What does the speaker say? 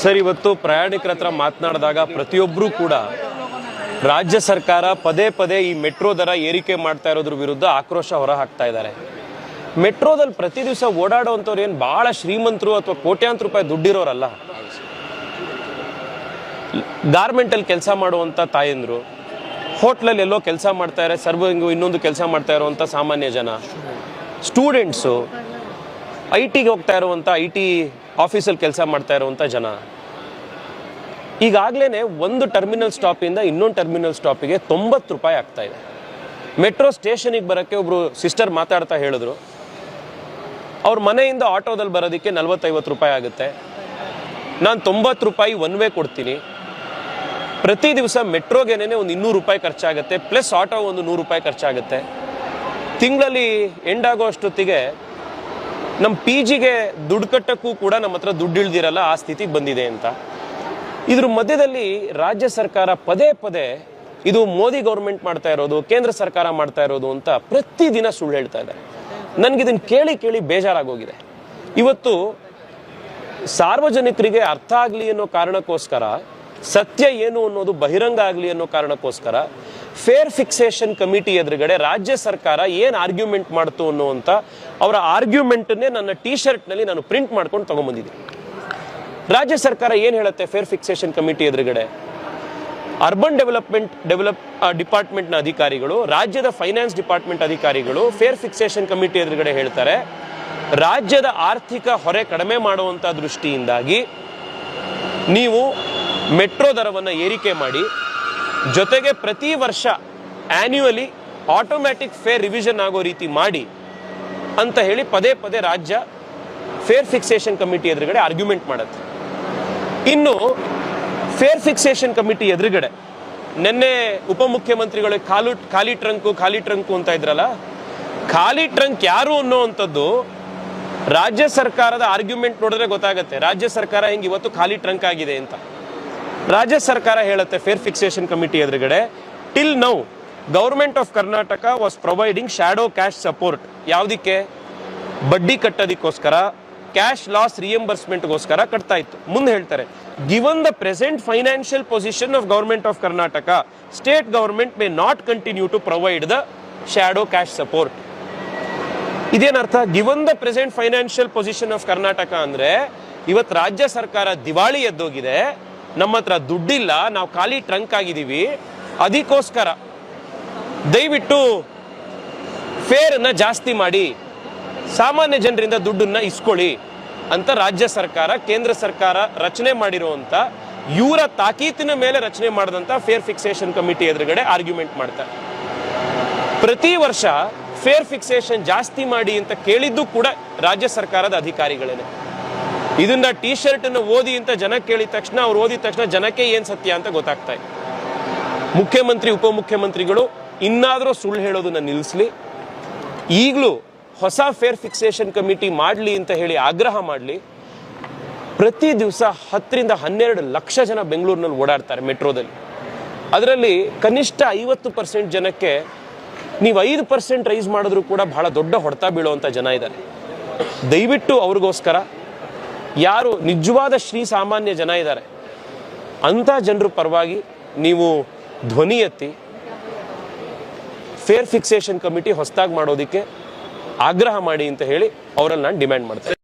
Sir, ಇವತ್ತು ಪ್ರಯಾಣಿಕರ ಹತ್ರ ಮಾತನಾಡಿದಾಗ ಪ್ರತಿಯೊಬ್ಬರೂ ಕೂಡ ರಾಜ್ಯ ಸರ್ಕಾರ ಪದೇ ಪದೇ ಈ ಮೆಟ್ರೋ ದರ ಏರಿಕೆ ಮಾಡ್ತಾ ಇರೋದ್ರ ವಿರುದ್ಧ ಆಕ್ರೋಶ ಹೊರ ಹಾಕ್ತಾ ಇದ್ದಾರೆ. ಮೆಟ್ರೋದಲ್ಲಿ ಪ್ರತಿ ದಿವಸ ಓಡಾಡುವಂಥವ್ರು ಏನು ಭಾಳ ಶ್ರೀಮಂತರು ಅಥವಾ ಕೋಟ್ಯಾಂತರ ರೂಪಾಯಿ ದುಡ್ಡಿರೋರಲ್ಲ. ಗಾರ್ಮೆಂಟಲ್ಲಿ ಕೆಲಸ ಮಾಡುವಂಥ ತಾಯಂದರು, ಹೋಟ್ಲಲ್ಲಿ ಎಲ್ಲೋ ಕೆಲಸ ಮಾಡ್ತಾರೆ, ಸರ್ವಿಂಗು ಇನ್ನೊಂದು ಕೆಲಸ ಮಾಡ್ತಾ ಇರುವಂಥ ಸಾಮಾನ್ಯ ಜನ, ಸ್ಟೂಡೆಂಟ್ಸು, IT ಹೋಗ್ತಾ ಇರುವಂಥ IT ಆಫೀಸಲ್ಲಿ ಕೆಲಸ ಮಾಡ್ತಾ ಇರುವಂಥ ಜನ. ಈಗಾಗಲೇ ಒಂದು ಟರ್ಮಿನಲ್ ಸ್ಟಾಪಿಂದ ಇನ್ನೊಂದು ಟರ್ಮಿನಲ್ ಸ್ಟಾಪಿಗೆ 90 ರೂಪಾಯಿ ಆಗ್ತಾ ಇದೆ. ಮೆಟ್ರೋ ಸ್ಟೇಷನಿಗೆ ಬರೋಕ್ಕೆ ಒಬ್ಬರು ಸಿಸ್ಟರ್ ಮಾತಾಡ್ತಾ ಹೇಳಿದ್ರು, ಅವ್ರ ಮನೆಯಿಂದ ಆಟೋದಲ್ಲಿ ಬರೋದಕ್ಕೆ 40-50 ರೂಪಾಯಿ ಆಗುತ್ತೆ. ನಾನು 90 ರೂಪಾಯಿ ಒನ್ ವೇ ಕೊಡ್ತೀನಿ. ಪ್ರತಿ ದಿವಸ ಮೆಟ್ರೋಗೇನೆ ಒಂದು 200 ರೂಪಾಯಿ ಖರ್ಚಾಗುತ್ತೆ, ಪ್ಲಸ್ ಆಟೋ ಒಂದು 100 ರೂಪಾಯಿ ಖರ್ಚಾಗುತ್ತೆ. ತಿಂಗಳಲ್ಲಿ ಎಂಡ್ ಆಗೋ ಅಷ್ಟೊತ್ತಿಗೆ ನಮ್ಮ PGಗೆ ದುಡ್ಡು ಕಟ್ಟಕ್ಕೂ ಕೂಡ ನಮ್ಮ ಹತ್ರ ದುಡ್ಡು ಇಳ್ದಿರಲ್ಲ, ಆ ಸ್ಥಿತಿಗೆ ಬಂದಿದೆ ಅಂತ. ಇದ್ರ ಮಧ್ಯದಲ್ಲಿ ರಾಜ್ಯ ಸರ್ಕಾರ ಪದೇ ಪದೇ ಇದು ಮೋದಿ ಗೌರ್ಮೆಂಟ್ ಮಾಡ್ತಾ ಇರೋದು, ಕೇಂದ್ರ ಸರ್ಕಾರ ಮಾಡ್ತಾ ಇರೋದು ಅಂತ ಪ್ರತಿದಿನ ಸುಳ್ಳು ಹೇಳ್ತಾ ಇದೆ. ನನಗಿದನ್ನು ಕೇಳಿ ಕೇಳಿ ಬೇಜಾರಾಗೋಗಿದೆ. ಇವತ್ತು ಸಾರ್ವಜನಿಕರಿಗೆ ಅರ್ಥ ಆಗಲಿ ಅನ್ನೋ ಕಾರಣಕ್ಕೋಸ್ಕರ, ಸತ್ಯ ಏನು ಅನ್ನೋದು ಬಹಿರಂಗ ಆಗಲಿ ಅನ್ನೋ ಕಾರಣಕ್ಕೋಸ್ಕರ ಫೇರ್ ಫಿಕ್ಸೇಷನ್ ಕಮಿಟಿ ಎದುರುಗಡೆ ರಾಜ್ಯ ಸರ್ಕಾರ ಏನು ಆರ್ಗ್ಯುಮೆಂಟ್ ಮಾಡ್ತು ಅನ್ನುವಂಥ ಅವರ ಆರ್ಗ್ಯುಮೆಂಟನ್ನೇ ನನ್ನ T-ಶರ್ಟ್ನಲ್ಲಿ ನಾನು ಪ್ರಿಂಟ್ ಮಾಡ್ಕೊಂಡು ತಗೊಂಡ್ಬಂದಿದ್ದೀನಿ. ರಾಜ್ಯ ಸರ್ಕಾರ ಏನು ಹೇಳುತ್ತೆ ಫೇರ್ ಫಿಕ್ಸೇಷನ್ ಕಮಿಟಿ ಎದುರುಗಡೆ? ಅರ್ಬನ್ ಡಿಪಾರ್ಟ್ಮೆಂಟ್ನ ಅಧಿಕಾರಿಗಳು, ರಾಜ್ಯದ ಫೈನಾನ್ಸ್ ಡಿಪಾರ್ಟ್ಮೆಂಟ್ ಅಧಿಕಾರಿಗಳು ಫೇರ್ ಫಿಕ್ಸೇಷನ್ ಕಮಿಟಿ ಎದುರುಗಡೆ ಹೇಳ್ತಾರೆ, ರಾಜ್ಯದ ಆರ್ಥಿಕ ಹೊರೆ ಕಡಿಮೆ ಮಾಡುವಂಥ ದೃಷ್ಟಿಯಿಂದಾಗಿ ನೀವು ಮೆಟ್ರೋ ದರವನ್ನು ಏರಿಕೆ ಮಾಡಿ, ಜೊತೆಗೆ ಪ್ರತಿ ವರ್ಷ ಆನ್ಯುವಲಿ ಆಟೋಮ್ಯಾಟಿಕ್ ಫೇರ್ ರಿವಿಷನ್ ಆಗೋ ರೀತಿ ಮಾಡಿ ಅಂತ ಹೇಳಿ ಪದೇ ಪದೇ ರಾಜ್ಯ ಫೇರ್ ಫಿಕ್ಸೇಷನ್ ಕಮಿಟಿ ಎದುರುಗಡೆ ಆರ್ಗ್ಯುಮೆಂಟ್ ಮಾಡುತ್ತೆ. ಇನ್ನು ಫೇರ್ ಫಿಕ್ಸೇಷನ್ ಕಮಿಟಿ ಎದುರುಗಡೆ ನಿನ್ನೆ ಉಪಮುಖ್ಯಮಂತ್ರಿಗಳು ಖಾಲಿ ಟ್ರಂಕು ಅಂತ ಇದ್ರಲ್ಲ, ಖಾಲಿ ಟ್ರಂಕ್ ಯಾರು ಅನ್ನೋವಂಥದ್ದು ರಾಜ್ಯ ಸರ್ಕಾರದ ಆರ್ಗ್ಯುಮೆಂಟ್ ನೋಡಿದ್ರೆ ಗೊತ್ತಾಗುತ್ತೆ ರಾಜ್ಯ ಸರ್ಕಾರ ಹೆಂಗೆ ಇವತ್ತು ಖಾಲಿ ಟ್ರಂಕ್ ಆಗಿದೆ ಅಂತ. ರಾಜ್ಯ ಸರ್ಕಾರ ಹೇಳುತ್ತೆ ಫೇರ್ ಫಿಕ್ಸೇಷನ್ ಕಮಿಟಿ ಎದುರುಗಡೆ, till now government of Karnataka was providing shadow cash support. ಯಾವುದಕ್ಕೆ? ಬಡ್ಡಿ ಕಟ್ಟೋದಕ್ಕೋಸ್ಕರ, ಕ್ಯಾಶ್ ಲಾಸ್ ರಿಯಂಬರ್ಸ್ಮೆಂಟ್ಗೋಸ್ಕರ ಕಟ್ತಾ ಇತ್ತು. ಮುಂದೆ ಹೇಳ್ತಾರೆ, given the present financial position of government of Karnataka, state government may not continue to provide the shadow cash support. ಇದೇನರ್ಥ? Given the present financial position of Karnataka ಅಂದ್ರೆ ಇವತ್ತು ರಾಜ್ಯ ಸರ್ಕಾರ ದಿವಾಳಿ ಎದ್ದೋಗಿದೆ, ನಮ್ಮ ಹತ್ರ ದುಡ್ಡಿಲ್ಲ, ನಾವು ಖಾಲಿ ಟ್ರಂಕ್ ಆಗಿದ್ದೀವಿ, ಅದಕ್ಕೋಸ್ಕರ ದಯವಿಟ್ಟು ಫೇರನ್ನು ಜಾಸ್ತಿ ಮಾಡಿ ಸಾಮಾನ್ಯ ಜನರಿಂದ ದುಡ್ಡನ್ನ ಇಸ್ಕೊಳ್ಳಿ ಅಂತ ರಾಜ್ಯ ಸರ್ಕಾರ, ಕೇಂದ್ರ ಸರ್ಕಾರ ರಚನೆ ಮಾಡಿರುವಂಥ, ಇವರ ತಾಕೀತಿನ ಮೇಲೆ ರಚನೆ ಮಾಡಿದಂಥ ಫೇರ್ ಫಿಕ್ಸೇಷನ್ ಕಮಿಟಿ ಎದುರುಗಡೆ ಆರ್ಗ್ಯುಮೆಂಟ್ ಮಾಡ್ತಾರೆ. ಪ್ರತಿ ವರ್ಷ ಫೇರ್ ಫಿಕ್ಸೇಷನ್ ಜಾಸ್ತಿ ಮಾಡಿ ಅಂತ ಕೇಳಿದ್ದು ಕೂಡ ರಾಜ್ಯ ಸರ್ಕಾರದ ಅಧಿಕಾರಿಗಳೇನೆ. ಇದನ್ನ T-ಶರ್ಟ್ ಅನ್ನು ಓದಿ ಅಂತ ಜನ ಕೇಳಿದ ತಕ್ಷಣ, ಅವ್ರು ಓದಿದ ತಕ್ಷಣ ಜನಕ್ಕೆ ಏನ್ ಸತ್ಯ ಅಂತ ಗೊತ್ತಾಗ್ತಾ ಇದೆ. ಮುಖ್ಯಮಂತ್ರಿ ಉಪಮುಖ್ಯಮಂತ್ರಿಗಳು ಇನ್ನಾದರೂ ಸುಳ್ಳು ಹೇಳೋದನ್ನ ನಿಲ್ಲಿಸಲಿ, ಈಗಲೂ ಹೊಸ ಫೇರ್ ಫಿಕ್ಸೇಷನ್ ಕಮಿಟಿ ಮಾಡಲಿ ಅಂತ ಹೇಳಿ ಆಗ್ರಹ ಮಾಡಲಿ. ಪ್ರತಿ ದಿವಸ 10ರಿಂದ 12 ಲಕ್ಷ ಜನ ಬೆಂಗಳೂರಿನಲ್ಲಿ ಓಡಾಡ್ತಾರೆ ಮೆಟ್ರೋದಲ್ಲಿ. ಅದರಲ್ಲಿ ಕನಿಷ್ಠ 50% ಜನಕ್ಕೆ ನೀವು 5% ರೈಸ್ ಮಾಡಿದ್ರು ಕೂಡ ಬಹಳ ದೊಡ್ಡ ಹೊಡೆತ ಬೀಳುವಂಥ ಜನ ಇದ್ದಾರೆ. ದಯವಿಟ್ಟು ಅವ್ರಿಗೋಸ್ಕರ ಯಾರು ನಿಜವಾದ ಶ್ರೀ ಸಾಮಾನ್ಯ ಜನ ಇದ್ದಾರೆ ಅಂಥ ಜನರ ಪರವಾಗಿ ನೀವು ಧ್ವನಿ ಎತ್ತಿ ಫೇರ್ ಫಿಕ್ಸೇಷನ್ ಕಮಿಟಿ ಹೊಸದಾಗಿ ಮಾಡೋದಕ್ಕೆ ಆಗ್ರಹ ಮಾಡಿ ಅಂತ ಹೇಳಿ ಅವರಲ್ಲಿ ನಾನು ಡಿಮ್ಯಾಂಡ್ ಮಾಡ್ತೇನೆ.